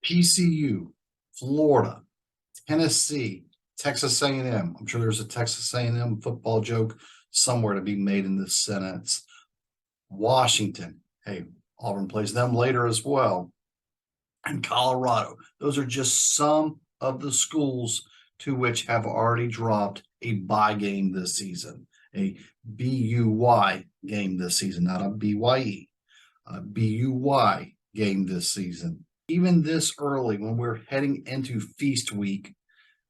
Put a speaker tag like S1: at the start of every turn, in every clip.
S1: TCU, Florida, Tennessee, Texas A&M. I'm sure there's a Texas A&M football joke somewhere to be made in this sentence. Washington. Hey, Auburn plays them later as well. And Colorado. Those are just some of the schools to which have already dropped a bye game this season, a BUY game this season, not a BYE, a BUY game this season. Even this early, when we're heading into feast week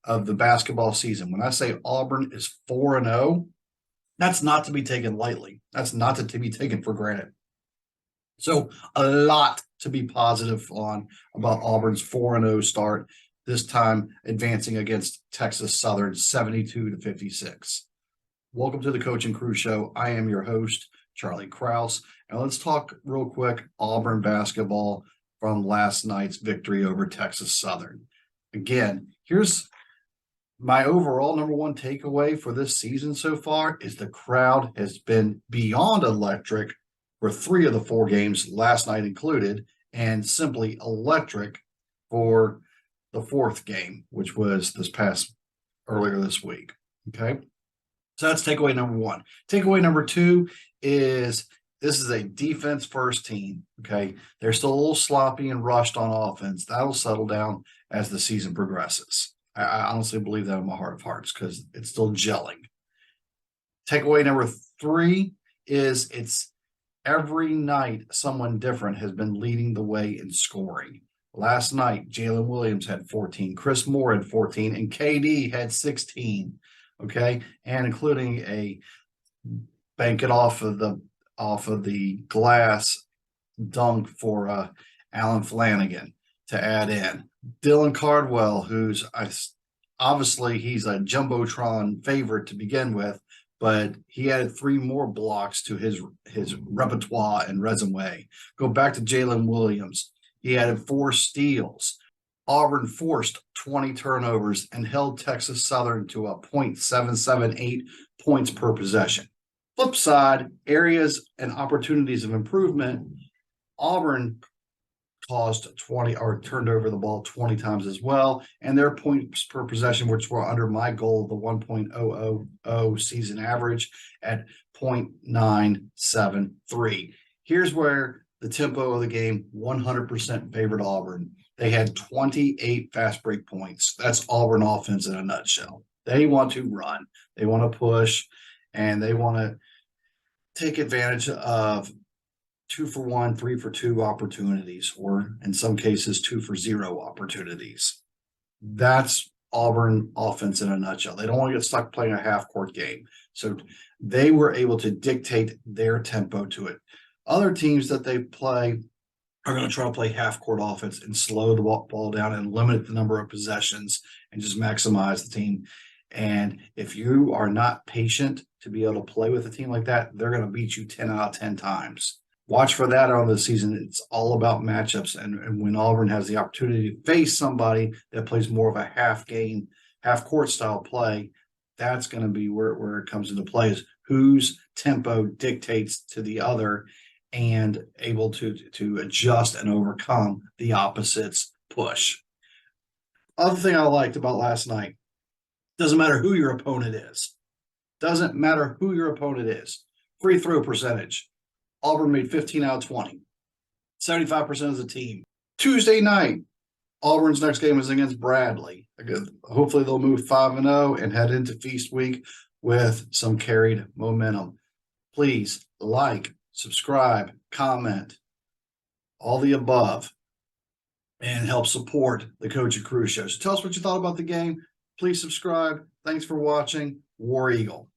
S1: of the basketball season, when I say Auburn is 4-0, that's not to be taken lightly. That's not to be taken for granted. So a lot to be positive on about Auburn's 4-0 start, this time advancing against Texas Southern 72-56. Welcome to the Coach and Crew Show. I am your host, Charlie Krause. And let's talk real quick Auburn basketball from last night's victory over Texas Southern. Again, here's my overall number one takeaway for this season so far is the crowd has been beyond electric for 3 of the 4 games, last night included, and simply electric for the 4th game, which was earlier this week. Okay. So that's takeaway number 1. Takeaway number 2 is this is a defense first team. Okay. They're still a little sloppy and rushed on offense. That'll settle down as the season progresses. I honestly believe that in my heart of hearts because it's still gelling. Takeaway number 3 is it's every night someone different has been leading the way in scoring. Last night, Jalen Williams had 14, Chris Moore had 14, and KD had 16. Okay, and including a bank it off of the glass dunk for Alan Flanagan to add in. Dylan Cardwell, who's obviously he's a Jumbotron favorite to begin with, but he added 3 more blocks to his repertoire and resume. Go back to Jalen Williams. He added 4 steals. Auburn forced 20 turnovers and held Texas Southern to a .778 points per possession. Flip side, areas and opportunities of improvement. Auburn caused 20 or turned over the ball 20 times as well, and their points per possession, which were under my goal of the 1.000 season average at .973. Here's where the tempo of the game 100% favored Auburn. They had 28 fast break points. That's Auburn offense in a nutshell. They want to run, they want to push, and they want to take advantage of 2-for-1, 3-for-2 opportunities, or in some cases, 2-for-0 opportunities. That's Auburn offense in a nutshell. They don't want to get stuck playing a half-court game. So they were able to dictate their tempo to it. Other teams that they play are going to try to play half-court offense and slow the ball down and limit the number of possessions and just maximize the team. And if you are not patient to be able to play with a team like that, they're going to beat you 10 out of 10 times. Watch for that on the season. It's all about matchups. And when Auburn has the opportunity to face somebody that plays more of a half-court style play, that's going to be where it comes into play is whose tempo dictates to the other and able to adjust and overcome the opposite's push. Other thing I liked about last night, doesn't matter who your opponent is. Doesn't matter who your opponent is. Free throw percentage. Auburn made 15 out of 20. 75% of the team. Tuesday night, Auburn's next game is against Bradley. Hopefully they'll move 5-0 and head into feast week with some carried momentum. Please like, subscribe, comment, all the above, and help support the Coach and Crew Show. So tell us what you thought about the game. Please subscribe. Thanks for watching. War Eagle.